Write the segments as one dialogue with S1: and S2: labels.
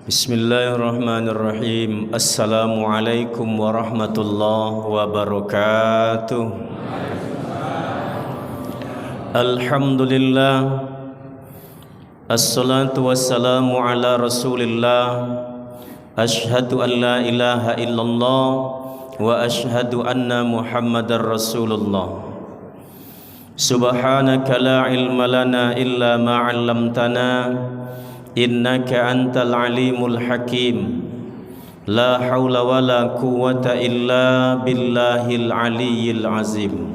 S1: Bismillahirrahmanirrahim. Assalamualaikum warahmatullahi wabarakatuh. Alhamdulillah. Assalatu wassalamu ala Rasulillah. Ashhadu an la ilaha illallah wa ashhadu anna Muhammadar Rasulullah. Subhanaka la ilma lana illa ma 'allamtana. Innaka antal alimul hakim. La haula wa la quwwata illa billahil aliyyil azim.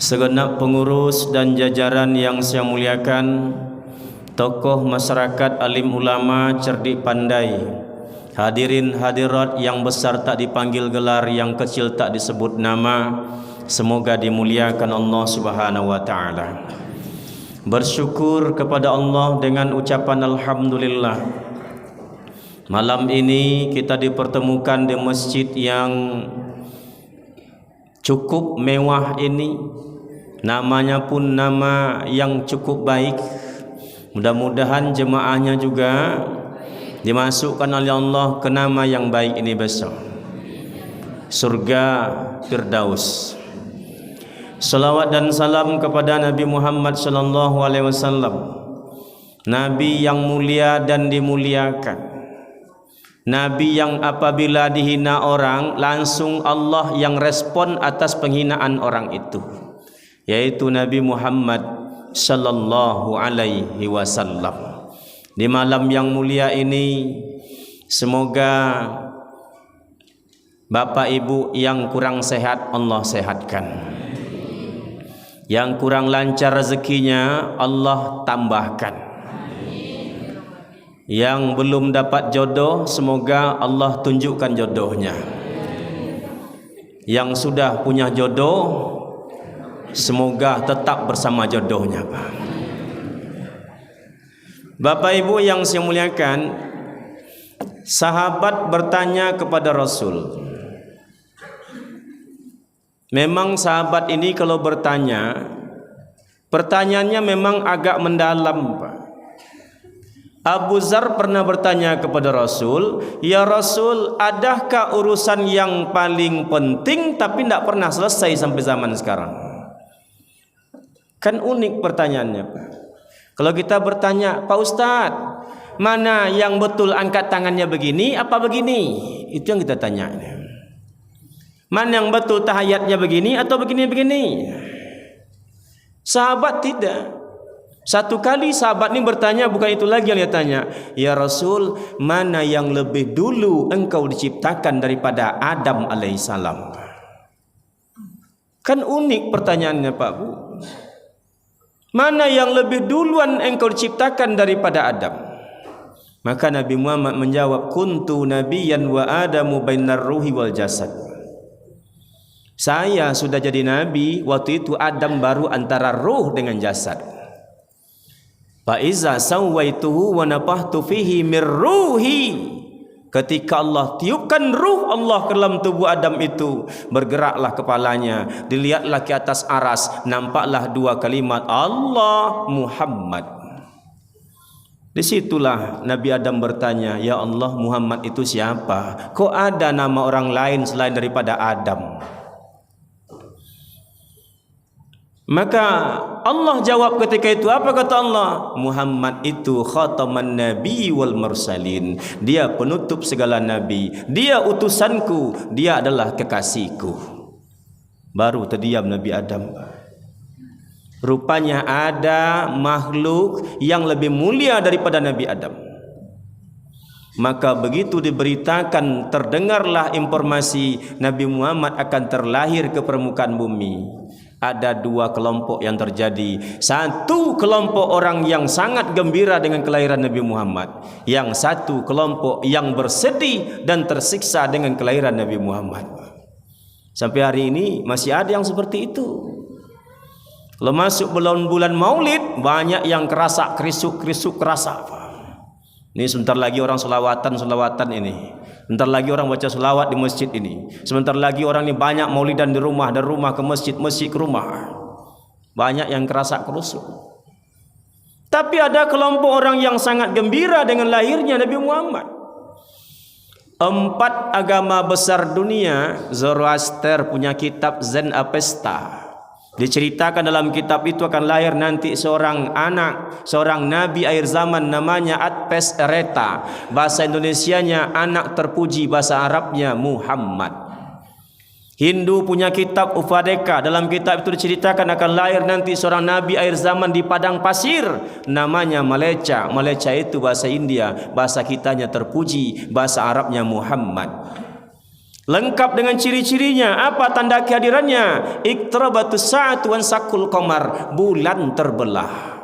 S1: Segenap pengurus dan jajaran yang saya muliakan, tokoh masyarakat, alim ulama, cerdik pandai, hadirin hadirat yang besar tak dipanggil gelar, yang kecil tak disebut nama, semoga dimuliakan Allah Subhanahu wa taala. Bersyukur kepada Allah dengan ucapan alhamdulillah. Malam ini kita dipertemukan di masjid yang cukup mewah ini. Namanya pun nama yang cukup baik. Mudah-mudahan jemaahnya juga dimasukkan oleh Allah ke nama yang baik ini besok, surga Firdaus. Salawat dan salam kepada Nabi Muhammad sallallahu alaihi wasallam, Nabi yang mulia dan dimuliakan, Nabi yang apabila dihina orang langsung Allah yang respon atas penghinaan orang itu, yaitu Nabi Muhammad sallallahu alaihi wasallam. Di malam yang mulia ini, semoga Bapak Ibu yang kurang sehat Allah sehatkan, yang kurang lancar rezekinya Allah tambahkan, yang belum dapat jodoh semoga Allah tunjukkan jodohnya, yang sudah punya jodoh semoga tetap bersama jodohnya. Bapak Ibu yang saya muliakan, sahabat bertanya kepada Rasul. Memang sahabat ini kalau bertanya, pertanyaannya memang agak mendalam, Pak. Abu Dzar pernah bertanya kepada Rasul, "Ya Rasul, adakah urusan yang paling penting tapi tidak pernah selesai sampai zaman sekarang?" Kan unik pertanyaannya, Pak. Kalau kita bertanya, "Pak Ustadz, mana yang betul angkat tangannya begini apa begini?" Itu yang kita tanya. Mana yang betul tahiyatnya begini atau begini-begini? Sahabat tidak. Satu kali sahabat ini bertanya, bukan itu lagi yang dia tanya. "Ya Rasul, mana yang lebih dulu engkau diciptakan daripada Adam alaihissalam?" Kan unik pertanyaannya, Pak Bu. Mana yang lebih duluan engkau diciptakan daripada Adam? Maka Nabi Muhammad menjawab, "Kuntu nabiyyan wa Adamu bainar ruhi wal jasad." Saya sudah jadi nabi, waktu itu Adam baru antara ruh dengan jasad. Fa iza sawaituhu wa nafakhtu fihi mir ruhi. Ketika Allah tiupkan ruh Allah ke dalam tubuh Adam itu, bergeraklah kepalanya, dilihatlah ke atas aras, nampaklah dua kalimat Allah Muhammad. Disitulah Nabi Adam bertanya, "Ya Allah, Muhammad itu siapa? Kok ada nama orang lain selain daripada Adam?" Maka Allah jawab ketika itu, apa kata Allah? "Muhammad itu khataman nabi wal mursalin." Dia penutup segala nabi, dia utusanku, dia adalah kekasihku. Baru terdiam Nabi Adam. Rupanya ada makhluk yang lebih mulia daripada Nabi Adam. Maka begitu diberitakan, terdengarlah informasi Nabi Muhammad akan terlahir ke permukaan bumi. Ada dua kelompok yang terjadi. Satu kelompok orang yang sangat gembira dengan kelahiran Nabi Muhammad, yang satu kelompok yang bersedih dan tersiksa dengan kelahiran Nabi Muhammad. Sampai hari ini masih ada yang seperti itu. Kalau masuk bulan-bulan Maulid, banyak yang kerasa, kerisuk kerasa. Ini sebentar lagi orang selawatan ini. Sebentar lagi orang baca selawat di masjid ini. Sebentar lagi orang ini banyak maulidan di rumah, dari rumah ke masjid, masjid ke rumah. Banyak yang kerasa kerusuk. Tapi ada kelompok orang yang sangat gembira dengan lahirnya Nabi Muhammad. 4 agama besar dunia, Zoroaster punya kitab Zen Avesta. Diceritakan dalam kitab itu akan lahir nanti seorang anak, seorang nabi akhir zaman namanya Adpes Ereta. Bahasa Indonesianya anak terpuji, bahasa Arabnya Muhammad. Hindu punya kitab Uvadeka. Dalam kitab itu diceritakan akan lahir nanti seorang nabi akhir zaman di padang pasir namanya Malecha. Malecha itu bahasa India, bahasa kitanya terpuji, bahasa Arabnya Muhammad. Lengkap dengan ciri-cirinya. Apa tanda kehadirannya? Iqtarabatus sa'atu wan sakul qamar, bulan terbelah.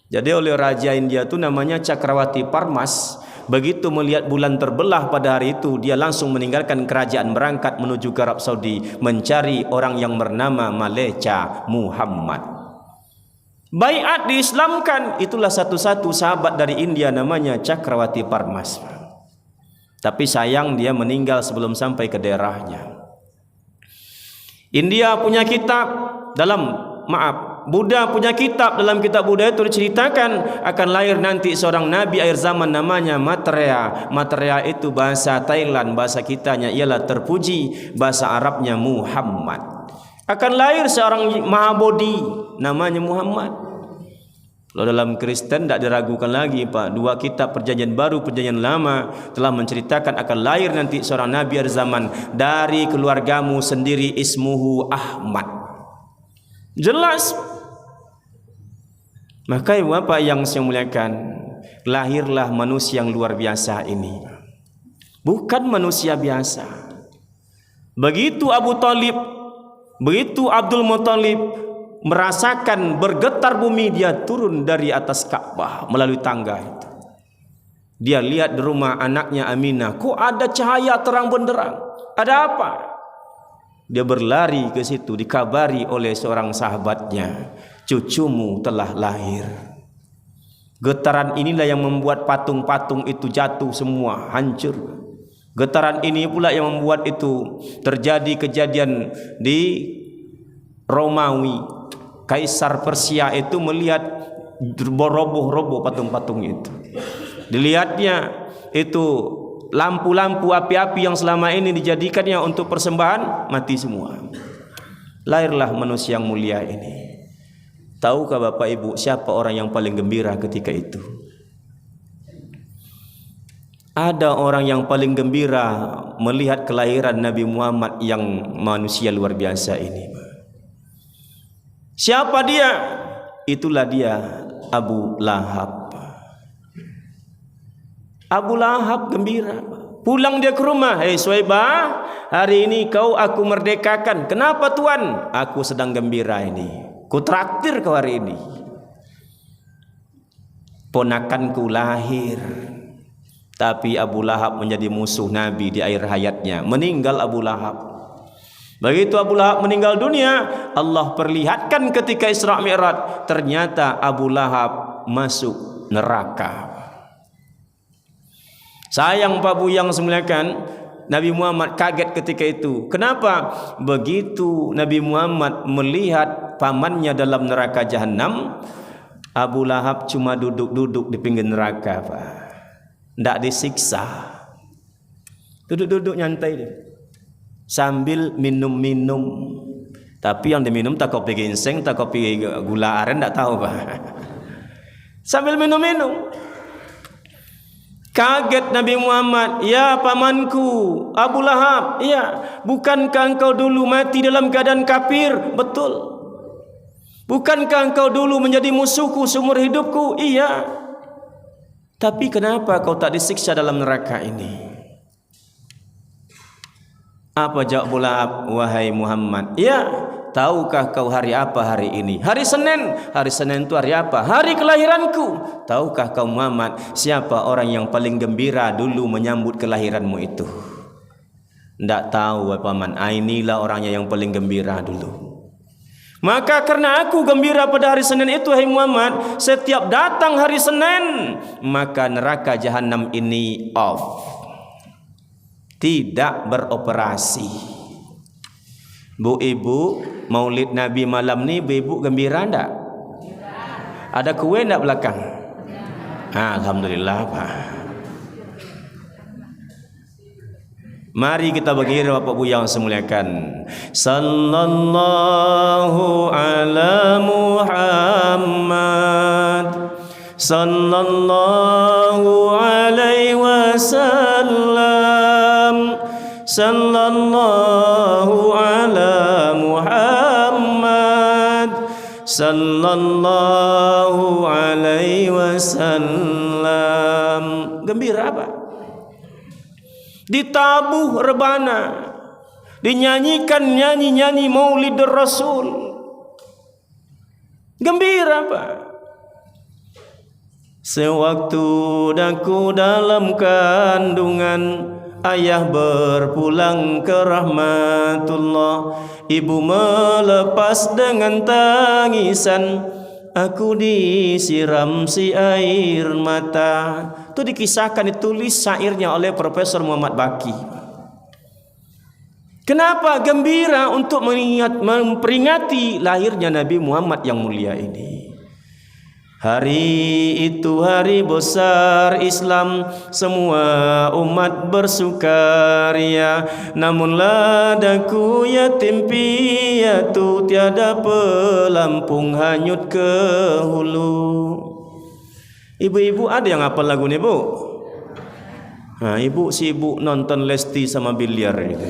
S1: Jadi oleh raja India itu namanya Cakrawati Parmas, begitu melihat bulan terbelah pada hari itu, dia langsung meninggalkan kerajaan, berangkat menuju ke Arab Saudi mencari orang yang bernama Malecha Muhammad. Baiat diislamkan. Itulah satu-satu sahabat dari India namanya Cakrawati Parmas. Tapi sayang dia meninggal sebelum sampai ke daerahnya. India punya kitab Buddha punya kitab. Dalam kitab Buddha itu diceritakan akan lahir nanti seorang nabi akhir zaman namanya Maitreya. Maitreya itu bahasa Thailand, bahasa kitanya ialah terpuji, bahasa Arabnya Muhammad. Akan lahir seorang Mahabodhi namanya Muhammad. Kalau dalam Kristen tidak diragukan lagi Pak, 2 kitab Perjanjian Baru, Perjanjian Lama telah menceritakan akan lahir nanti seorang nabi akhir zaman dari keluargamu sendiri, ismuhu Ahmad. Jelas. Maka Bapak yang saya muliakan, lahirlah manusia yang luar biasa ini. Bukan manusia biasa. Begitu Abu Talib, begitu Abdul Muttalib merasakan bergetar bumi, dia turun dari atas Ka'bah melalui tangga itu. Dia lihat di rumah anaknya Aminah, kok ada cahaya terang benderang? Ada apa? Dia berlari ke situ, dikabari oleh seorang sahabatnya, cucumu telah lahir. Getaran inilah yang membuat patung-patung itu jatuh semua, hancur. Getaran ini pula yang membuat itu terjadi kejadian di Romawi. Kaisar Persia itu melihat roboh-roboh patung-patung itu. Dilihatnya itu lampu-lampu api-api yang selama ini dijadikannya untuk persembahan, mati semua. Lahirlah manusia yang mulia ini. Tahukah Bapak Ibu siapa orang yang paling gembira ketika itu? Ada orang yang paling gembira melihat kelahiran Nabi Muhammad yang manusia luar biasa ini. Siapa dia? Itulah dia, Abu Lahab. Abu Lahab gembira. Pulang dia ke rumah, "Hei Suhaibah, hari ini aku merdekakan." "Kenapa Tuan?" "Aku sedang gembira ini. Ku traktir kau hari ini. Ponakanku lahir." Tapi Abu Lahab menjadi musuh Nabi di akhir hayatnya. Meninggal Abu Lahab. Begitu Abu Lahab meninggal dunia, Allah perlihatkan ketika Isra Mi'raj, ternyata Abu Lahab masuk neraka. Sayang Pak Bu yang semuliakan, Nabi Muhammad kaget ketika itu. Kenapa? Begitu Nabi Muhammad melihat pamannya dalam neraka jahanam, Abu Lahab cuma duduk-duduk di pinggir neraka Pak. Tidak disiksa. Duduk-duduk nyantai dia. Sambil minum-minum. Tapi yang diminum tak kopi ginseng, tak kopi gula aren, tak tahu Pak. Sambil minum-minum. Kaget Nabi Muhammad, "Ya pamanku Abu Lahab, ya, bukankah engkau dulu mati dalam keadaan kafir?" "Betul." "Bukankah engkau dulu menjadi musuhku seumur hidupku?" "Iya." "Tapi kenapa kau tak disiksa dalam neraka ini?" Apa jawab Abu Lahab? "Wahai Muhammad, ya, tahukah kau hari apa hari ini?" "Hari Senin." "Hari Senin itu hari apa?" "Hari kelahiranku." "Tahukah kau Muhammad siapa orang yang paling gembira dulu menyambut kelahiranmu itu?" "Tidak tahu Paman." "Inilah orangnya yang paling gembira dulu." "Maka karena aku gembira pada hari Senin itu, hai Muhammad, setiap datang hari Senin, maka neraka jahanam ini off, tidak beroperasi." Bu Ibu, Maulid Nabi malam ni Bu Ibu gembira enggak? Ada kue enggak belakang? Alhamdulillah, Pak. Mari kita bagi Bapak Bu yang semuliakan. Sallallahu ala Muhammad, sallallahu alaihi wasallam, sallallahu ala Muhammad, sallallahu alaihi wasallam. Gembira apa? Ditabuh rebana, dinyanyikan nyanyi-nyanyi Maulid Rasul. Gembira Pak. Sewaktu aku dalam kandungan, ayah berpulang ke rahmatullah, ibu melepas dengan tangisan, aku disiram si air mata. Itu dikisahkan, ditulis syairnya oleh Profesor Muhammad Baki. Kenapa gembira? Untuk memperingati lahirnya Nabi Muhammad yang mulia ini. Hari itu hari besar Islam, semua umat bersukaria. Namun ladaku yatim piatu, tiada pelampung hanyut ke hulu. Ibu-ibu ada yang hafal lagu ni, Bu? Ibu sibuk nonton Lesti sama biliar gitu.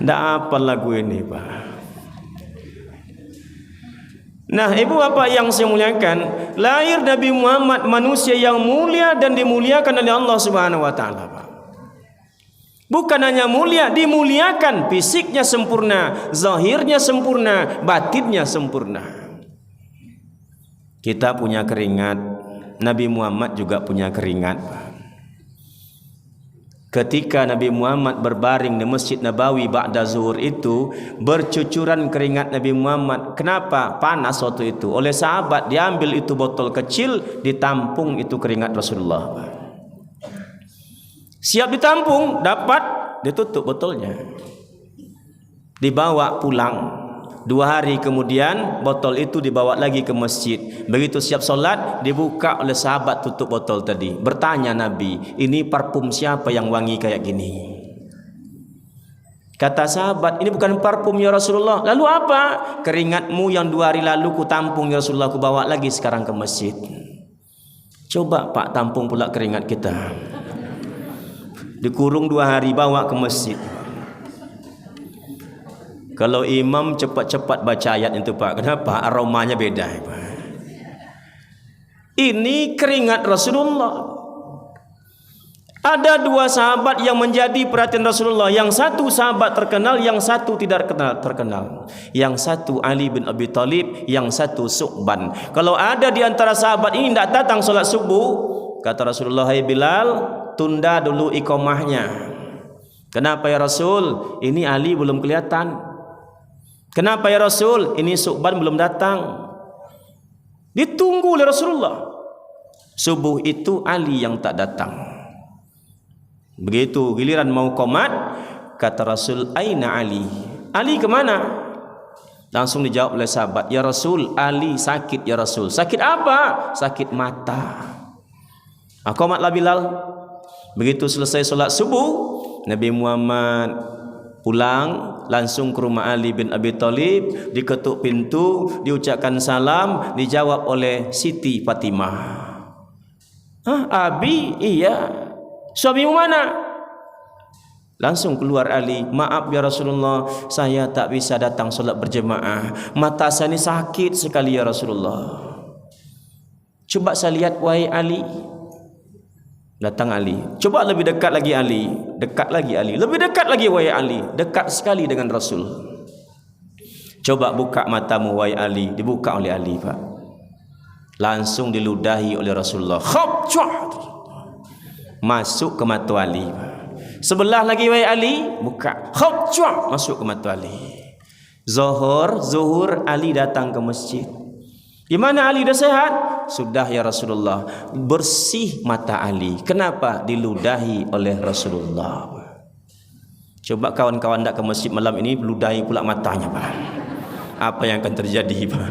S1: Ndak hafal lagu ini, Pak. Nah, ibu bapak yang saya muliakan, lahir Nabi Muhammad, manusia yang mulia dan dimuliakan oleh Allah Subhanahu wa taala, Pak. Bukan hanya mulia, dimuliakan, fisiknya sempurna, zahirnya sempurna, batinnya sempurna. Kita punya keringat, Nabi Muhammad juga punya keringat. Ketika Nabi Muhammad berbaring di Masjid Nabawi ba'da zuhur itu, bercucuran keringat Nabi Muhammad. Kenapa? Panas waktu itu. Oleh sahabat diambil itu botol kecil, ditampung itu keringat Rasulullah. Siap ditampung, dapat, ditutup botolnya. Dibawa pulang. 2 hari kemudian botol itu dibawa lagi ke masjid. Begitu siap solat, dibuka oleh sahabat tutup botol tadi. Bertanya Nabi, ini parfum siapa yang wangi kayak gini? Kata sahabat, ini bukan parfum ya Rasulullah. Lalu apa? Keringatmu yang 2 hari lalu ku tampung ya Rasulullah, ku bawa lagi sekarang ke masjid. Coba Pak tampung pula keringat kita. Dikurung 2 hari, bawa ke masjid. Kalau imam cepat-cepat baca ayat itu, Pak. Kenapa? Aromanya beda, Pak. Ini keringat Rasulullah. Ada 2 sahabat yang menjadi perhatian Rasulullah. Yang satu sahabat terkenal, yang satu tidak terkenal. Yang satu Ali bin Abi Thalib, yang satu Su'ban. Kalau ada di antara sahabat ini tidak datang solat subuh, kata Rasulullah, hai Bilal, tunda dulu iqamahnya. Kenapa ya Rasul? Ini Ali belum kelihatan. Kenapa ya Rasul? Ini Su'ban belum datang. Ditunggu oleh Rasulullah. Subuh itu Ali yang tak datang. Begitu giliran mau qomat, kata Rasul, aina Ali? Ali kemana? Langsung dijawab oleh sahabat, ya Rasul, Ali sakit ya Rasul. Sakit apa? Sakit mata. Qomatlah Bilal. Begitu selesai solat subuh, Nabi Muhammad pulang langsung ke rumah Ali bin Abi Thalib, diketuk pintu, diucapkan salam, dijawab oleh Siti Fatimah. Abi? Iya. Suamimu mana? Langsung keluar Ali, maaf ya Rasulullah, saya tak bisa datang solat berjemaah. Mata saya ini sakit sekali ya Rasulullah. Coba saya lihat wahai Ali. Datang Ali. Coba lebih dekat lagi Ali. Dekat lagi Ali. Lebih dekat lagi wahai Ali. Dekat sekali dengan Rasul. Coba buka matamu wahai Ali. Dibuka oleh Ali, Pak. Langsung diludahi oleh Rasulullah. Masuk ke mata Ali, Pak. Sebelah lagi wahai Ali. Buka. Masuk ke mata Ali. Zuhur Ali datang ke masjid. Di mana Ali dah sehat? Sudah ya Rasulullah. Bersih mata Ali. Kenapa? Diludahi oleh Rasulullah. Coba kawan-kawan tak ke masjid malam ini, ludahi pula matanya, Pak. Apa yang akan terjadi, Pak?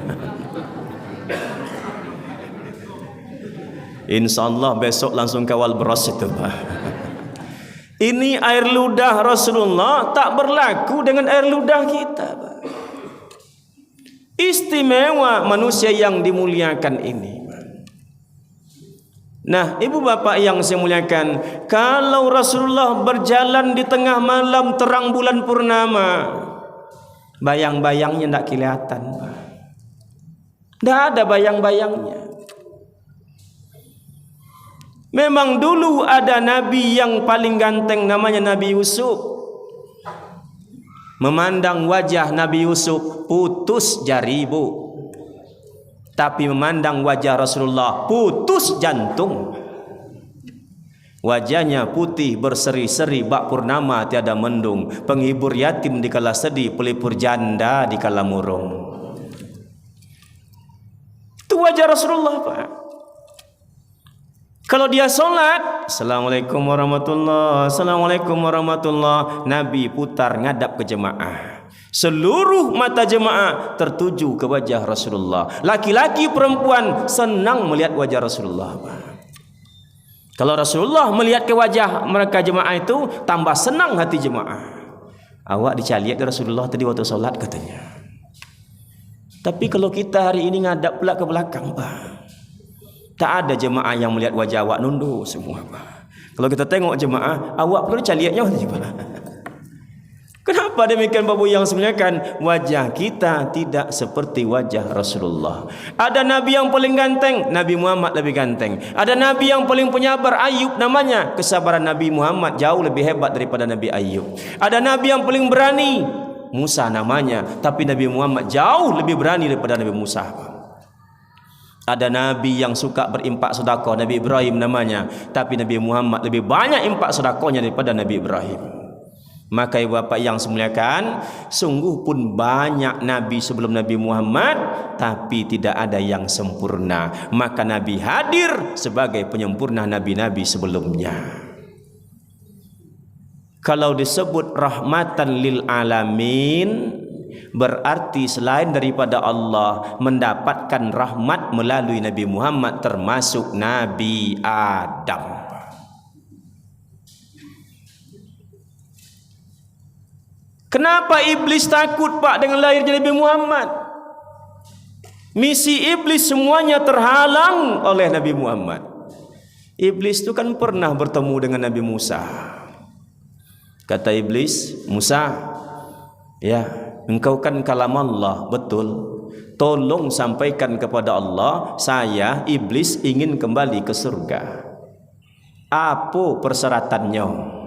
S1: InsyaAllah besok langsung kawal beras itu, Pak. Ini air ludah Rasulullah tak berlaku dengan air ludah kita, Pak. Istimewa manusia yang dimuliakan ini. Nah, ibu bapak yang saya muliakan, kalau Rasulullah berjalan di tengah malam terang bulan purnama, bayang-bayangnya tidak kelihatan, Pak. Tidak ada bayang-bayangnya. Memang dulu ada nabi yang paling ganteng, namanya Nabi Yusuf. Memandang wajah Nabi Yusuf putus jari, Bu. Tapi memandang wajah Rasulullah putus jantung. Wajahnya putih berseri-seri bak purnama tiada mendung, penghibur yatim dikala sedih, pelipur janda dikala murung. Itu wajah Rasulullah, Pak. Kalau dia solat, Assalamualaikum warahmatullahi, Assalamualaikum warahmatullahi, Nabi putar ngadap ke jemaah. Seluruh mata jemaah tertuju ke wajah Rasulullah. Laki-laki perempuan senang melihat wajah Rasulullah. Kalau Rasulullah melihat ke wajah mereka jemaah itu, tambah senang hati jemaah. Awak dicaliat Rasulullah tadi waktu solat, katanya. Tapi kalau kita hari ini ngadap pula ke belakang, Pak, tak ada jemaah yang melihat wajah awak, nunduk semua, Pak. Kalau kita tengok jemaah, awak perlu caliatnya, Pak. Kenapa demikian, Bapak yang semuliakan? Wajah kita tidak seperti wajah Rasulullah. Ada nabi yang paling ganteng, Nabi Muhammad lebih ganteng. Ada nabi yang paling penyabar, Ayub namanya. Kesabaran Nabi Muhammad jauh lebih hebat daripada Nabi Ayub. Ada nabi yang paling berani, Musa namanya. Tapi Nabi Muhammad jauh lebih berani daripada Nabi Musa. Ada nabi yang suka berimpak sedekah, Nabi Ibrahim namanya. Tapi Nabi Muhammad lebih banyak impak sedekahnya daripada Nabi Ibrahim. Maka ibu bapak yang semuliakan, sungguh pun banyak nabi sebelum Nabi Muhammad, tapi tidak ada yang sempurna. Maka Nabi hadir sebagai penyempurna nabi-nabi sebelumnya. Kalau disebut rahmatan lil alamin, berarti selain daripada Allah mendapatkan rahmat melalui Nabi Muhammad, termasuk Nabi Adam. Kenapa iblis takut, Pak, dengan lahirnya Nabi Muhammad? Misi iblis semuanya terhalang oleh Nabi Muhammad. Iblis itu kan pernah bertemu dengan Nabi Musa. Kata iblis, Musa, ya, engkau kan kalam Allah, betul. Tolong sampaikan kepada Allah, saya iblis ingin kembali ke surga. Apa persyaratannya?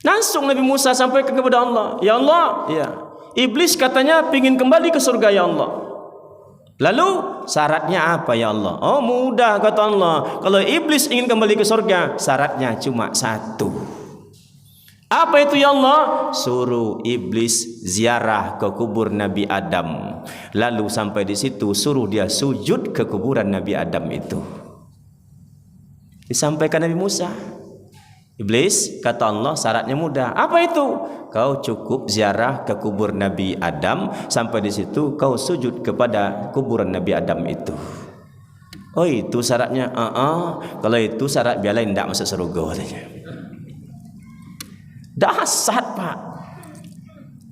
S1: Langsung Nabi Musa sampaikan kepada Allah, ya Allah, ya, iblis katanya ingin kembali ke surga, ya Allah. Lalu syaratnya apa, ya Allah? Oh, mudah, kata Allah. Kalau iblis ingin kembali ke surga, syaratnya cuma satu. Apa itu, ya Allah? Suruh iblis ziarah ke kubur Nabi Adam. Lalu sampai di situ suruh dia sujud ke kuburan Nabi Adam itu. Disampaikan Nabi Musa. Iblis, kata Allah, syaratnya mudah. Apa itu? Kau cukup ziarah ke kubur Nabi Adam, sampai di situ kau sujud kepada kuburan Nabi Adam itu. Oh, itu syaratnya? Kalau itu syarat biarlah tidak masuk surga, katanya. Dahsyat, Pak.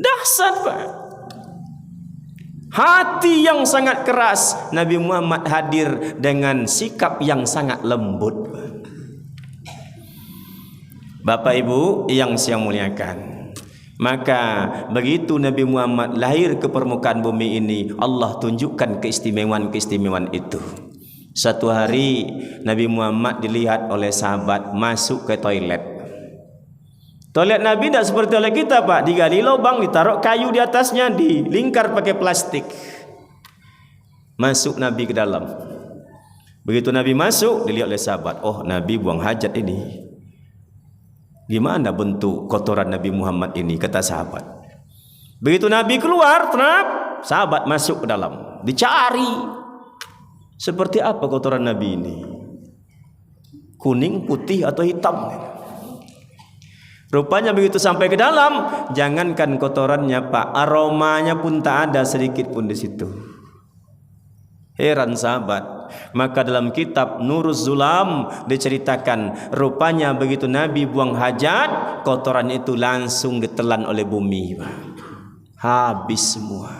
S1: Dahsyat, Pak. Hati yang sangat keras, Nabi Muhammad hadir dengan sikap yang sangat lembut. Bapak Ibu yang saya muliakan, maka begitu Nabi Muhammad lahir ke permukaan bumi ini, Allah tunjukkan keistimewaan-keistimewaan itu. Satu hari Nabi Muhammad dilihat oleh sahabat masuk ke toilet. Toilet Nabi tidak seperti toilet kita, Pak. Digali lubang, ditaruh kayu di atasnya, dilingkar pakai plastik. Masuk Nabi ke dalam. Begitu Nabi masuk, dilihat oleh sahabat, oh, Nabi buang hajat ini. Gimana bentuk kotoran Nabi Muhammad ini, kata sahabat. Begitu Nabi keluar, terap, sahabat masuk ke dalam, dicari seperti apa kotoran Nabi ini, kuning, putih atau hitam. Rupanya begitu sampai ke dalam, jangankan kotorannya Pak, aromanya pun tak ada sedikit pun di situ. Heran sahabat. Maka dalam kitab Nuruz Zulam diceritakan, rupanya begitu Nabi buang hajat, kotoran itu langsung ditelan oleh bumi, Pak. Habis semua.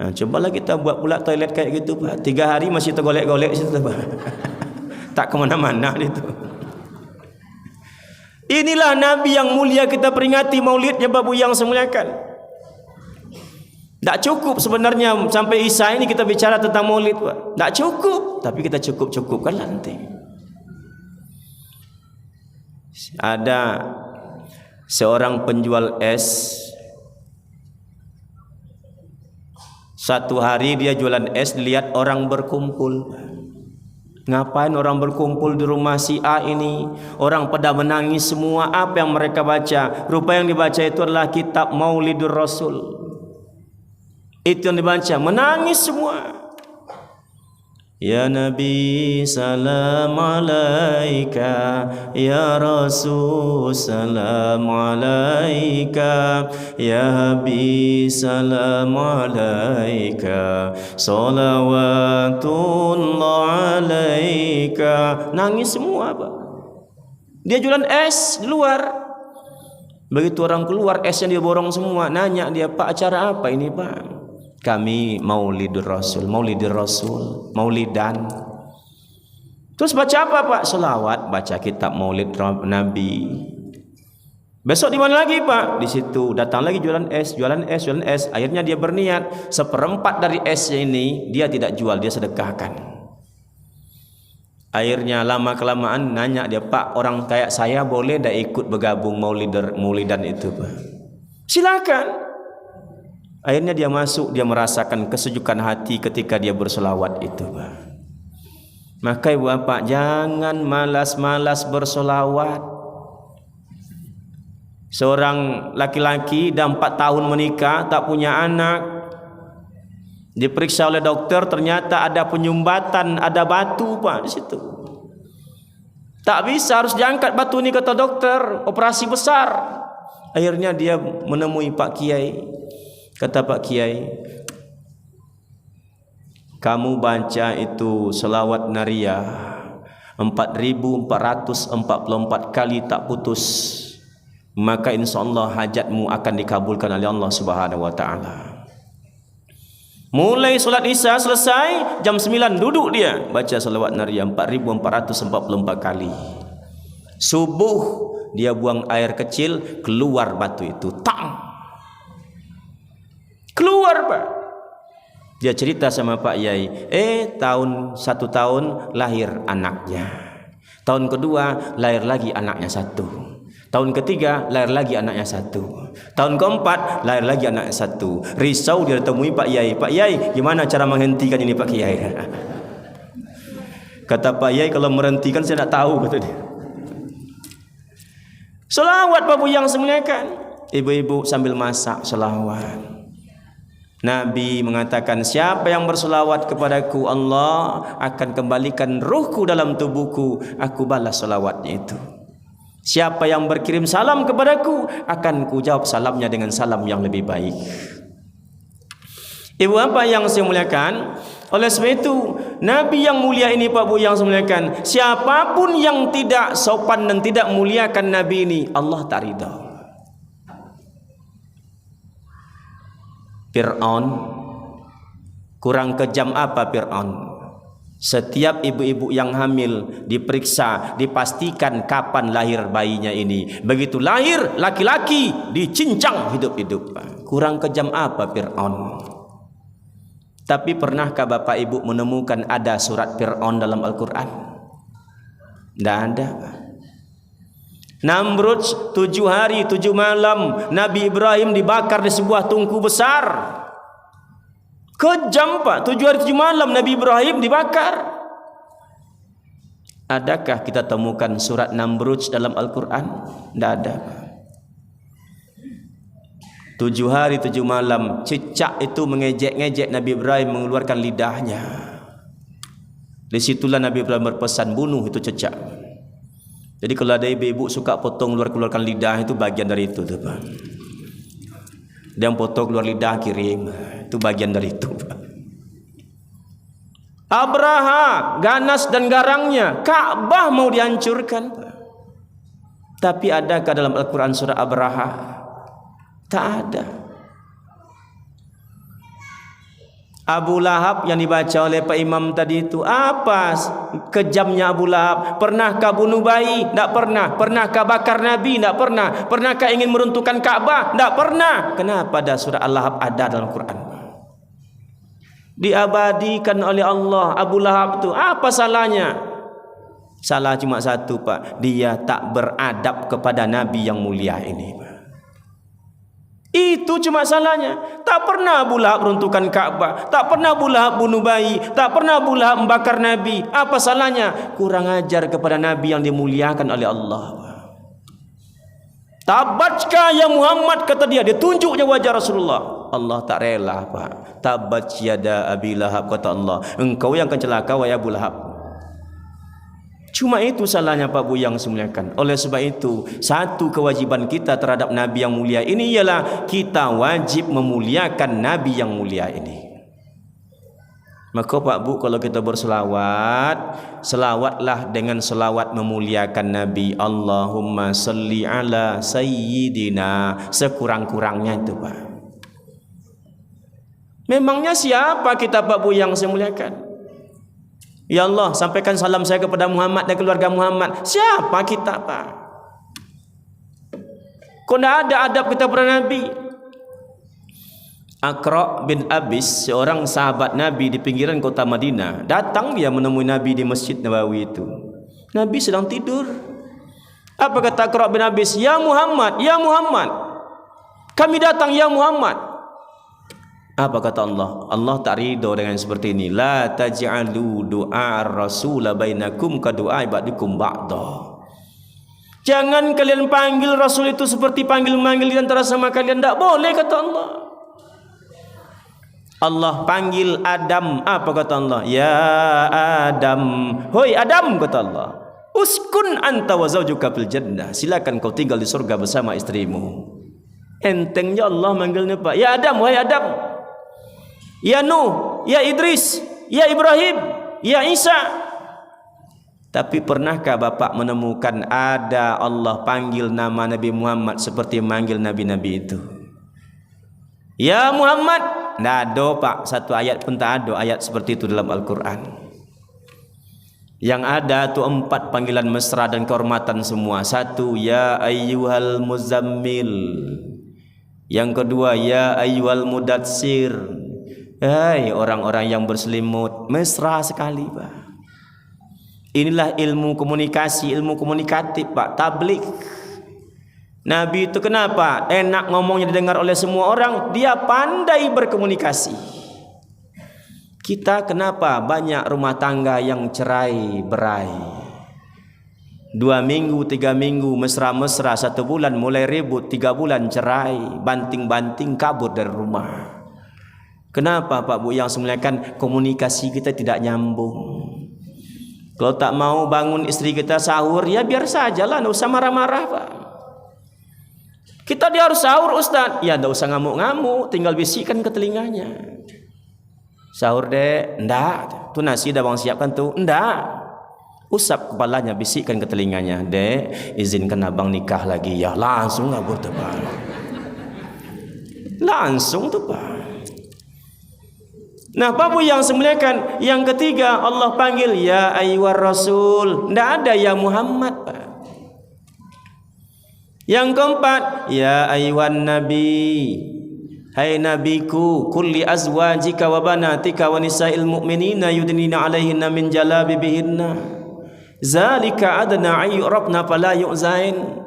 S1: Nah, cobalah kita buat pula toilet kayak gitu, Pak. 3 hari masih tergolek-golek situ, Pak. Tak kemana-mana itu. Inilah Nabi yang mulia kita peringati maulidnya, Bapak yang semuliakan. Tak cukup sebenarnya sampai Isa ini kita bicara tentang maulid, Pak. Tak cukup, tapi kita cukup-cukupkan nanti. Ada seorang penjual es. Satu hari dia jualan es, lihat orang berkumpul. Ngapain orang berkumpul di rumah si A ini? Orang pada menangis semua. Apa yang mereka baca? Rupa yang dibaca itu adalah kitab Maulidur Rasul. Itu yang dibaca, menangis semua. Ya Nabi salam alaika, ya Rasul salam alaika, ya Habib salam alaika, salawatullah alaika. Nangis semua, Pak. Dia jualan es di luar. Begitu orang keluar, esnya dia borong semua. Nanya dia, Pak, acara apa ini, Pak? Kami Maulidur Rasul, Maulidur Rasul, Maulidan. Terus baca apa, Pak? Selawat, baca kitab Maulid Nabi. Besok di mana lagi, Pak? Di situ. Datang lagi jualan es, jualan es, jualan es. Akhirnya dia berniat 1/4 dari esnya ini dia tidak jual, dia sedekahkan. Akhirnya lama kelamaan nanya dia, Pak, orang kayak saya boleh dah ikut bergabung Maulidan itu, Pak? Silakan. Akhirnya dia masuk, dia merasakan kesejukan hati ketika dia bersolawat itu, Pak. Maka ibu bapak, jangan malas-malas bersolawat. Seorang laki-laki dah 4 tahun menikah, tak punya anak. Diperiksa oleh dokter, ternyata ada penyumbatan, ada batu, Pak, di situ. Tak bisa, harus diangkat batu ini, kata dokter, operasi besar. Akhirnya dia menemui Pak Kiai. Kata Pak Kiai, kamu baca itu selawat nariyah 4.444 kali tak putus, maka insyaAllah hajatmu akan dikabulkan oleh Allah Subhanahu wa ta'ala. Mulai solat Isya selesai jam 9 duduk dia baca selawat nariyah 4.444 kali. Subuh dia buang air kecil, keluar batu itu, tang, keluar, Pak. Dia cerita sama Pak Yai, 1 tahun lahir anaknya. Tahun kedua lahir lagi anaknya 1. Tahun ketiga lahir lagi anaknya 1. Tahun keempat lahir lagi anaknya 1. Risau dia temui Pak Yai. Pak Yai, gimana cara menghentikan ini, Pak Yai? Kata Pak Yai, kalau merhentikan saya tak tahu, kata dia. Selawat, Bapak yang semuliakan. Ibu-ibu sambil masak selawat. Nabi mengatakan, siapa yang berselawat kepadaku, Allah akan kembalikan ruhku dalam tubuhku, aku balas selawatnya itu. Siapa yang berkirim salam kepadaku, akan ku jawab salamnya dengan salam yang lebih baik. Ibu apa yang saya muliakan, oleh sebab itu Nabi yang mulia ini, Pak Bu yang saya muliakan, siapapun yang tidak sopan dan tidak muliakan Nabi ini, Allah tak ridha. Fir'aun, kurang kejam apa Fir'aun? Setiap ibu-ibu yang hamil diperiksa, dipastikan kapan lahir bayinya ini. Begitu lahir laki-laki dicincang hidup-hidup. Kurang kejam apa Fir'aun? Tapi pernahkah Bapak Ibu menemukan ada surat Fir'aun dalam Al-Quran? Tidak ada. Namrud 7 hari 7 malam Nabi Ibrahim dibakar di sebuah tungku besar. Kejam, Pak. 7 hari 7 malam Nabi Ibrahim dibakar. Adakah kita temukan surat Namrud dalam Al-Quran? Tidak ada. 7 hari 7 malam cicak itu mengejek-ngejek Nabi Ibrahim, mengeluarkan lidahnya. Disitulah Nabi Ibrahim berpesan, bunuh itu cicak. Jadi kalau ada ibu-ibu suka potong keluarkan lidah, itu bagian dari itu tuh Pak. Dia potong keluar lidah kirim, itu bagian dari itu Pak. Abraha ganas dan garangnya, Ka'bah mau dihancurkan Pak. Tapi adakah dalam Al-Quran surah Abraha? Tak ada. Abu Lahab yang dibaca oleh Pak Imam tadi itu, apa kejamnya Abu Lahab? Pernahkah bunuh bayi? Tak pernah. Pernahkah bakar Nabi? Tak pernah. Pernahkah ingin meruntuhkan Ka'bah? Tak pernah. Kenapa ada surah Al-Lahab ada dalam Quran? Diabadikan oleh Allah. Abu Lahab itu apa salahnya? Salah cuma satu Pak, dia tak beradab kepada Nabi yang mulia ini Pak. Itu cuma salahnya. Tak pernah Abu Lahab runtuhkan Ka'bah, tak pernah Abu Lahab bunuh bayi, tak pernah Abu Lahab membakar Nabi. Apa salahnya? Kurang ajar kepada Nabi yang dimuliakan oleh Allah Pak. Tabatka ya Muhammad, kata dia, ditunjuknya wajah Rasulullah. Allah tak rela Pak. Tabat yada Abi Lahab, kata Allah, engkau yang akan celaka wahai Abu Lahab. Cuma itu salahnya Pak Bu yang semuliakan. Oleh sebab itu, satu kewajiban kita terhadap Nabi yang mulia ini ialah kita wajib memuliakan Nabi yang mulia ini. Maka Pak Bu, kalau kita berselawat, selawatlah dengan selawat memuliakan Nabi. Allahumma salli ala sayyidina, sekurang-kurangnya itu Pak. Memangnya siapa kita Pak Bu yang saya muliakan? Ya Allah, sampaikan salam saya kepada Muhammad dan keluarga Muhammad. Siapa kita Pak? Kok tidak ada adab kita pada Nabi? Aqra bin Abis, seorang sahabat Nabi di pinggiran kota Madinah, datang dia menemui Nabi di Masjid Nabawi itu. Nabi sedang tidur. Apa kata Aqra bin Abis? Ya Muhammad, ya Muhammad, kami datang ya Muhammad. Apa kata Allah? Allah tak ridho dengan seperti ini. La taj'alu du'a ar-rasul bainakum ka du'a ba'dikum ba'da. Jangan kalian panggil Rasul itu seperti panggil-manggil di antara sama kalian. Tak boleh, kata Allah. Allah panggil Adam. Apa kata Allah? Ya Adam, hoi Adam, kata Allah, uskun anta wa zawjuka fil jannah. Silakan kau tinggal di surga bersama istrimu. Entengnya Allah manggilnya Pak. Ya Adam, wahai Adam. Ya Nuh, ya Idris, ya Ibrahim, ya Isa. Tapi pernahkah Bapak menemukan ada Allah panggil nama Nabi Muhammad seperti manggil Nabi-Nabi itu? Ya Muhammad. Tidak ada Pak, satu ayat pun tak ada ayat seperti itu dalam Al-Quran. Yang ada itu 4 panggilan mesra dan kehormatan semua. Satu, ya ayyuhal muzammil. Yang kedua, ya ayyuhal mudatsir. Hai orang-orang yang berselimut. Mesra sekali Pak. Inilah ilmu komunikasi, ilmu komunikatif Pak, tabligh. Nabi itu kenapa enak ngomongnya didengar oleh semua orang? Dia pandai berkomunikasi. Kita kenapa banyak rumah tangga yang cerai berai? 2 minggu, 3 minggu mesra-mesra, 1 bulan mulai ribut, 3 bulan cerai, banting-banting kabur dari rumah. Kenapa Pak Bu yang semuliakan? Komunikasi kita tidak nyambung. Kalau tak mau bangun istri kita sahur, ya biar sajalah, tidak usah marah-marah Pak. Kita dia harus sahur Ustaz, ya tidak usah ngamuk-ngamuk, tinggal bisikkan ke telinganya. Sahur dek, enggak, tu nasi dah bang siapkan tu, enggak. Usap kepalanya, bisikkan ke telinganya, dek, izinkan abang nikah lagi ya. Langsung ngabur tu Pak. Langsung tu Pak. Nah, Pak Bu yang semuliakan, yang ketiga Allah panggil ya ayyuhar rasul. Tidak ada ya Muhammad Pak. Yang keempat, ya ayyuhan nabi. Hai nabiku, kulli azwajika wa banatika wa nisa'il mu'minina yudnina 'alaihinna min jalabibihinna. Zalika adna ayyurabna fala yu'zain.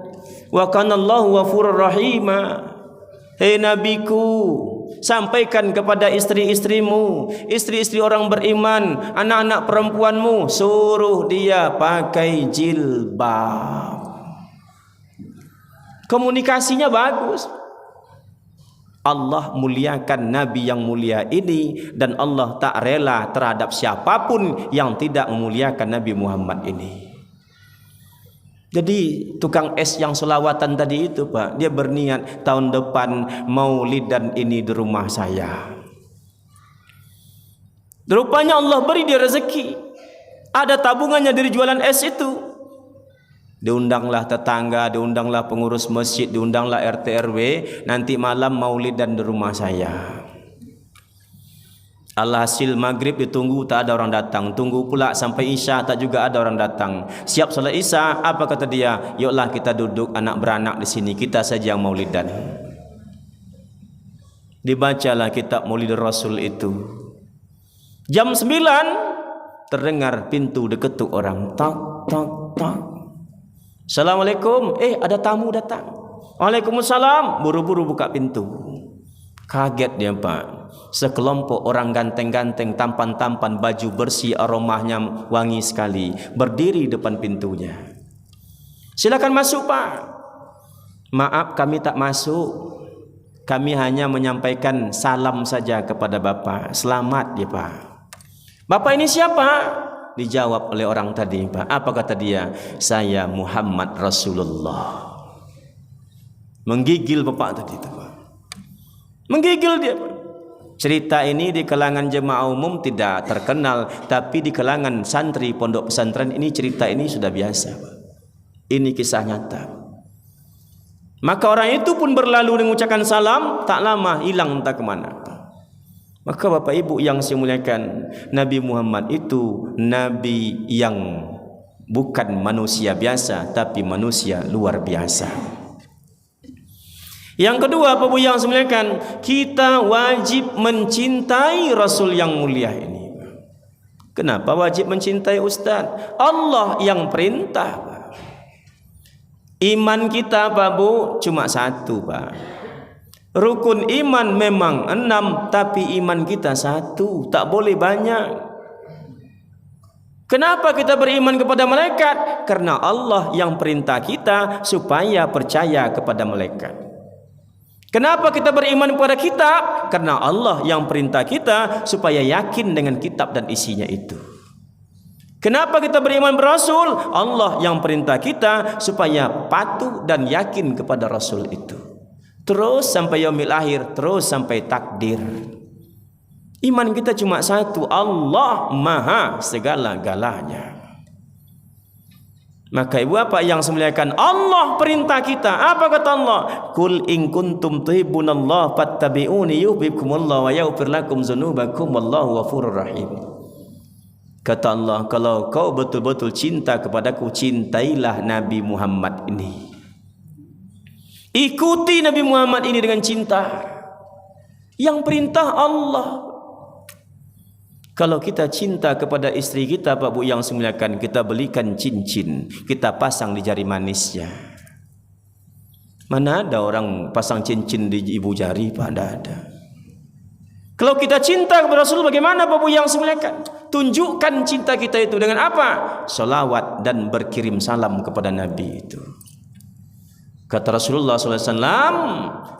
S1: Wa kana Allahu ghafurur rahima. Hai nabiku, sampaikan kepada istri-istrimu, istri-istri orang beriman, anak-anak perempuanmu, suruh dia pakai jilbab. Komunikasinya bagus. Allah muliakan Nabi yang mulia ini, dan Allah tak rela terhadap siapapun yang tidak memuliakan Nabi Muhammad ini. Jadi tukang es yang selawatan tadi itu Pak, dia berniat tahun depan maulidan ini di rumah saya. Rupanya Allah beri dia rezeki. Ada tabungannya dari jualan es itu. Diundanglah tetangga, diundanglah pengurus masjid, diundanglah RT RW, nanti malam maulidan di rumah saya. Alhasil maghrib ditunggu tak ada orang datang, tunggu pula sampai isya tak juga ada orang datang. Siap salat isya, apa kata dia? Yuklah kita duduk anak beranak di sini, kita saja yang maulidan. Dibacalah kitab Maulid Rasul itu. Jam 9 terdengar pintu diketuk orang. Tak tak tak. Assalamualaikum. Ada tamu datang. Waalaikumsalam. Buru-buru buka pintu. Kaget dia Pak. Sekelompok orang ganteng-ganteng, tampan-tampan, baju bersih, aromanya wangi sekali, berdiri depan pintunya. Silakan masuk Pak. Maaf kami tak masuk. Kami hanya menyampaikan salam saja kepada Bapak. Selamat ya Pak. Bapak ini siapa? Dijawab oleh orang tadi Pak. Apa kata dia? Saya Muhammad Rasulullah. Menggigil Bapak tadi itu Pak. Menggigil dia Pak. Cerita ini di kalangan jemaah umum tidak terkenal, tapi di kalangan santri pondok pesantren ini cerita ini sudah biasa Pak. Ini kisah nyata. Maka orang itu pun berlalu mengucapkan salam, tak lama hilang entah kemana. Maka Bapak Ibu yang saya muliakan, Nabi Muhammad itu Nabi yang bukan manusia biasa, tapi manusia luar biasa. Yang kedua, Bapak Ibu yang saya muliakan, kita wajib mencintai Rasul yang mulia ini. Kenapa wajib mencintai Ustaz? Allah yang perintah. Iman kita Pak Bu cuma satu Pak. Rukun iman memang 6, tapi iman kita satu, tak boleh banyak. Kenapa kita beriman kepada malaikat? Karena Allah yang perintah kita supaya percaya kepada malaikat. Kenapa kita beriman kepada kitab? Karena Allah yang perintah kita supaya yakin dengan kitab dan isinya itu. Kenapa kita beriman berasul? Allah yang perintah kita supaya patuh dan yakin kepada Rasul itu. Terus sampai yaumil akhir, terus sampai takdir. Iman kita cuma satu, Allah Maha segala-galanya. Maka ibu bapak yang semuliakan, Allah perintah kita. Apa kata Allah? Qul in kuntum tuhibbunallaha fattabi'uni yuhibbukumullah wa yaghfir lakum dzunubakum wallahu ghafurur rahim. Kata Allah, kalau kau betul-betul cinta kepadaku, cintailah Nabi Muhammad ini. Ikuti Nabi Muhammad ini dengan cinta. Yang perintah Allah. Kalau kita cinta kepada istri kita, Pak Bu yang semuliakan, kita belikan cincin, kita pasang di jari manisnya. Mana ada orang pasang cincin di ibu jari, Pak? Tidak ada. Kalau kita cinta kepada Rasul, bagaimana Pak Bu yang semuliakan? Tunjukkan cinta kita itu dengan apa? Salawat dan berkirim salam kepada Nabi itu. Kata Rasulullah SAW,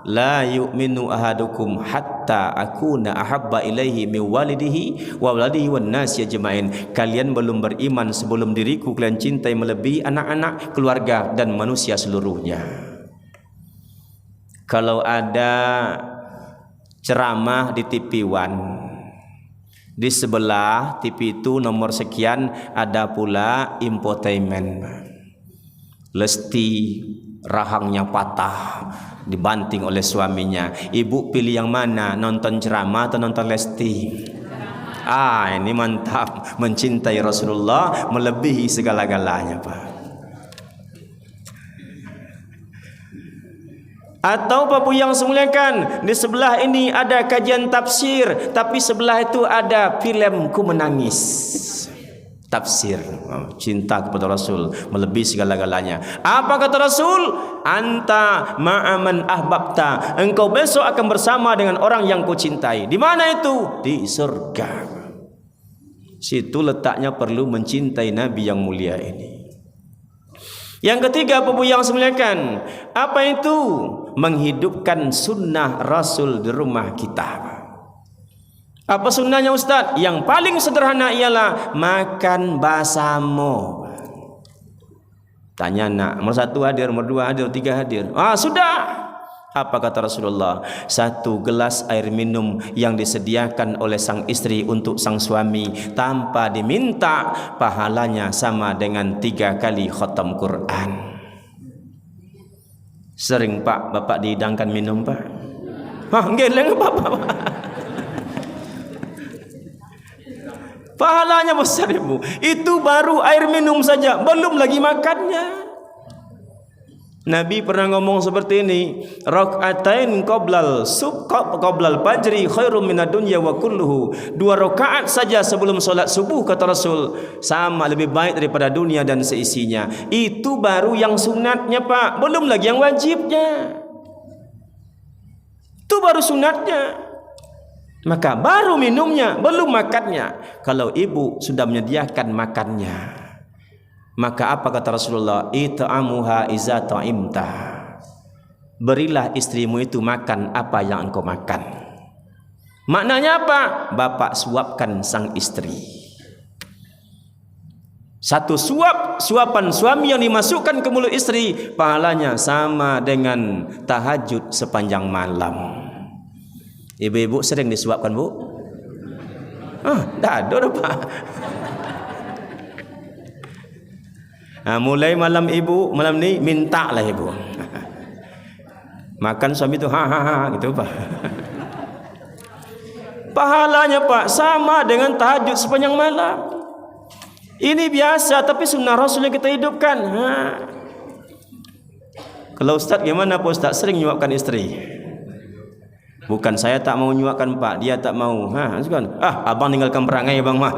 S1: la yu'minu ahadukum hatta akuna ahabba ilaihi min walidihi wa waladihi wan nasi ajmain. Kalian belum beriman sebelum diriku kalian cintai melebihi anak-anak, keluarga dan manusia seluruhnya. Kalau ada ceramah di TV One, di sebelah TV itu nomor sekian ada pula infotainment. Lesti rahangnya patah, dibanting oleh suaminya. Ibu pilih yang mana? Nonton ceramah atau nonton Lesti? Ini mantap. Mencintai Rasulullah melebihi segala-galanya, Pak. Atau Bapak yang semuliakan, di sebelah ini ada kajian tafsir, tapi sebelah itu ada film Ku Menangis. Tafsir, cinta kepada Rasul melebihi segala-galanya. Apa kata Rasul? Anta ma'aman ahbabta. Engkau besok akan bersama dengan orang yang kau cintai. Di mana itu? Di surga. Situ letaknya perlu mencintai Nabi yang mulia ini. Yang ketiga, Bapak yang semuliakan, apa itu? Menghidupkan sunnah Rasul di rumah kita. Apa sunnahnya Ustaz? Yang paling sederhana ialah makan basamo. Tanya nak, nomor 1 hadir, nomor 2 hadir, 3 hadir. Sudah. Apa kata Rasulullah? 1 gelas air minum yang disediakan oleh sang istri untuk sang suami tanpa diminta, pahalanya sama dengan 3 kali khatam Quran. Sering Pak bapak dihidangkan minum Pak? Geleng Pak. Pahalanya besar Ibu. Itu baru air minum saja, belum lagi makannya. Nabi pernah ngomong seperti ini, rakaatain qoblal fajri khairum minad dunya wa kulluhu. 2 rakaat saja sebelum solat subuh kata Rasul sama lebih baik daripada dunia dan seisinya. Itu baru yang sunatnya Pak, belum lagi yang wajibnya. Itu baru sunatnya. Maka baru minumnya, belum makannya. Kalau ibu sudah menyediakan makannya, maka apa kata Rasulullah? It'amuha iza ta'imta. Berilah istrimu itu makan apa yang engkau makan. Maknanya apa? Bapak suapkan sang istri. 1 suapan suami yang dimasukkan ke mulut istri, pahalanya sama dengan tahajud sepanjang malam. Ibu-ibu sering disuapkan Bu? Dah ada Pak. Mulai malam ibu, malam ni minta lah ibu. Makan suami tu gitu Pak. Pahalanya Pak sama dengan tahajud sepanjang malam. Ini biasa tapi sunnah Rasul yang kita hidupkan. Kalau Ustaz gimana Pak Ustaz? Sering nyuapkan istri? Bukan saya tak mau nyuapkan Pak, dia tak mau. Abang tinggalkan perangai Bang Mah.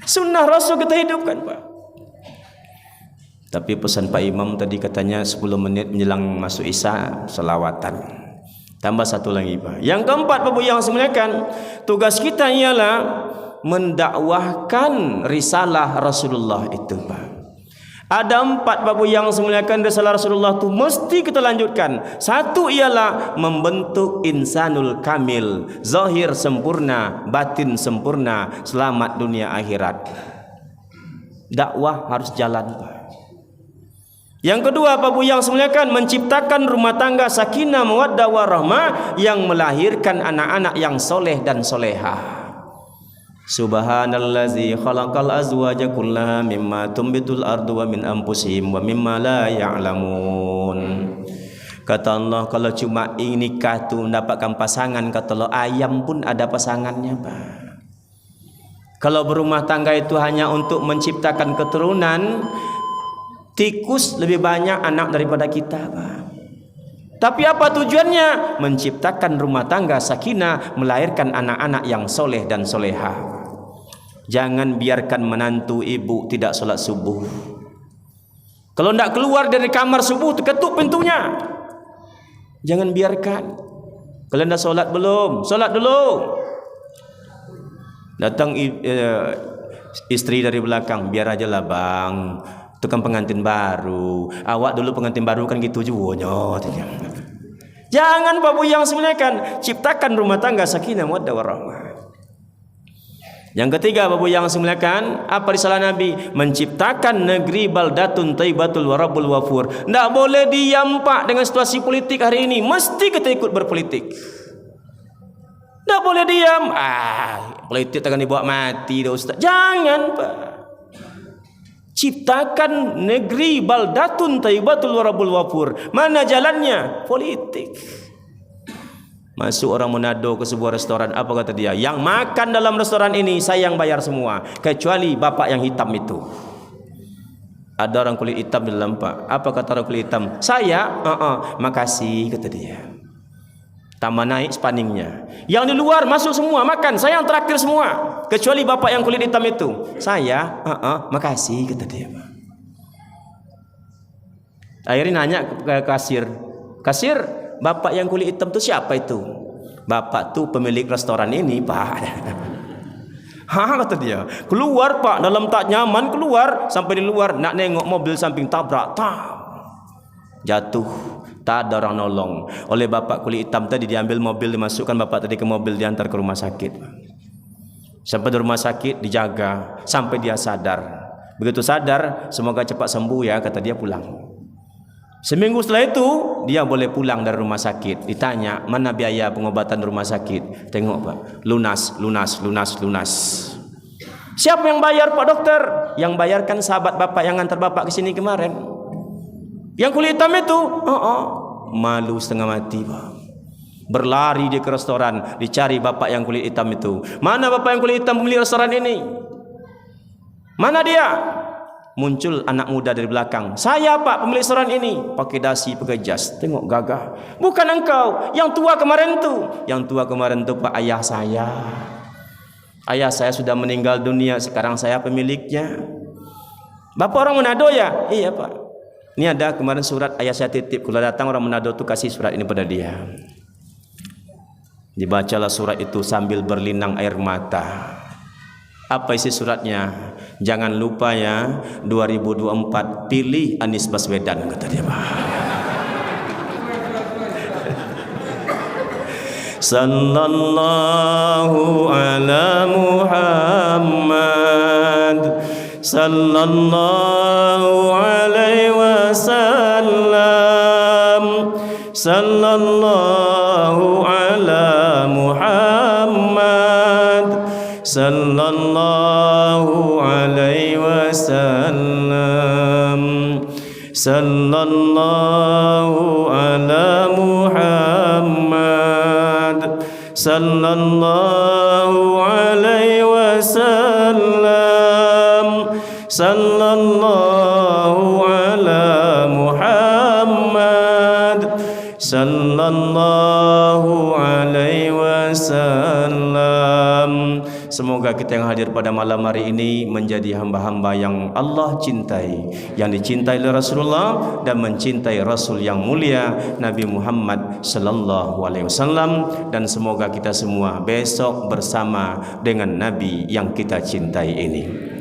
S1: Sunnah Rasul kita hidupkan Pak. Tapi pesan Pak Imam tadi katanya 10 menit menjelang masuk Isya selawatan. Tambah 1 lagi Pak. Yang keempat Bapak yang semuanya, tugas kita ialah mendakwahkan risalah Rasulullah itu Pak. Ada 4 Bapak yang semuliakan risalah Rasulullah itu mesti kita lanjutkan. 1 ialah membentuk insanul kamil, zahir sempurna, batin sempurna, selamat dunia akhirat. Dakwah harus jalan Pak. Yang kedua Bapak yang semuliakan, menciptakan rumah tangga sakinah mawaddah warahmah yang melahirkan anak-anak yang soleh dan solehah. Subhanallazi khalaqal azwaja kullaha mimma tumbitul ardu wa min anfusihim wa mimma la ya'lamun. Kata Allah, kalau cuma nikah tu mendapatkan pasangan, kata Allah, ayam pun ada pasangannya Pak. Kalau berumah tangga itu hanya untuk menciptakan keturunan, tikus lebih banyak anak daripada kita Pak. Tapi apa tujuannya? Menciptakan rumah tangga sakinah, melahirkan anak-anak yang soleh dan solehah. Jangan biarkan menantu ibu tidak solat subuh. Kalau tidak keluar dari kamar subuh, ketuk pintunya. Jangan biarkan. Kalian dah solat belum? Solat dulu. Datang istri dari belakang, biar aja lah bang, itu kan pengantin baru. Awak dulu pengantin baru kan gitu juga. Jangan Bapak yang semuliakan, ciptakan rumah tangga sakinah mawaddah warahmah. Yang ketiga Bapak yang semuliakan, apa risalah Nabi? Menciptakan negeri baldatun thayyibatul wa rabbul wafur. Tidak boleh diam Pak dengan situasi politik hari ini. Mesti kita ikut berpolitik. Tidak boleh diam. Politik akan dibawa mati dah Ustaz. Jangan Pak. Ciptakan negeri baldatun thayyibatul wa rabbul wafur. Mana jalannya? Politik. Masuk orang Manado ke sebuah restoran, apa kata dia? Yang makan dalam restoran ini saya yang bayar semua, kecuali bapak yang hitam itu. Ada orang kulit hitam di dalam Pak. Apa kata orang kulit hitam? Saya, makasih kata dia. Tambah naik spanningnya. Yang di luar masuk semua makan, saya yang terakhir semua, kecuali bapak yang kulit hitam itu. Saya, makasih kata dia. Akhirnya nanya ke kasir, bapak yang kulit hitam itu siapa itu? Bapak tu pemilik restoran ini Pak. Kata dia. Keluar Pak, dalam tak nyaman keluar. Sampai di luar nak nengok mobil samping tabrak, jatuh. Tak ada orang nolong. Oleh bapak kulit hitam tadi diambil mobil, dimasukkan bapak tadi ke mobil, diantar ke rumah sakit. Sampai di rumah sakit dijaga sampai dia sadar. Begitu sadar, semoga cepat sembuh ya, kata dia, pulang. Seminggu setelah itu dia boleh pulang dari rumah sakit. Ditanya, mana biaya pengobatan rumah sakit? Tengok Pak, lunas. Siapa yang bayar Pak Dokter? Yang bayarkan sahabat Bapak yang antar Bapak ke sini kemarin. Yang kulit hitam itu, malu setengah mati Pak. Berlari dia ke restoran, dicari bapak yang kulit hitam itu. Mana bapak yang kulit hitam pemilik restoran ini? Mana dia? Muncul anak muda dari belakang. Saya Pak, pemilik restoran ini. Pakai dasi, pakai jas. Tengok gagah. Bukan engkau, yang tua kemarin tu. Yang tua kemarin tu Pak, ayah saya. Ayah saya sudah meninggal dunia, sekarang saya pemiliknya. Bapak orang Manado ya? Iya Pak. Ini ada kemarin surat ayah saya titip. Kalau datang orang Manado tu kasih surat ini pada dia. Dibacalah surat itu sambil berlinang air mata. Apa isi suratnya? Jangan lupa ya, 2024 pilih Anies Baswedan, kata dia. Sallallahu ala Muhammad, sallallahu alaihi wasallam, sallallahu ala Muhammad, sallallahu alaihi wasallam, sallallahu ala Muhammad, sallallahu alaihi wasallam, sallallahu ala Muhammad, sallallahu alaihi wasallam. Semoga kita yang hadir pada malam hari ini menjadi hamba-hamba yang Allah cintai, yang dicintai oleh Rasulullah dan mencintai Rasul yang mulia Nabi Muhammad sallallahu alaihi wasallam, dan semoga kita semua besok bersama dengan Nabi yang kita cintai ini.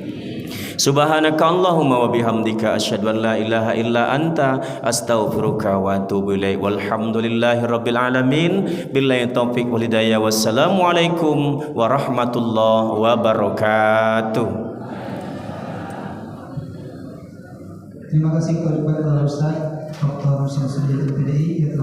S1: Subhanaka Allahumma wa bihamdika asyhadu an la ilaha illa anta astaghfiruka wa atubu ilaik. Walhamdulillahi rabbil alamin. Billahi taufik wal hidayah. Wassalamu alaikum warahmatullahi wabarakatuh.
S2: Terima kasih kepada Ustaz Dr. Syamsuddin PDI.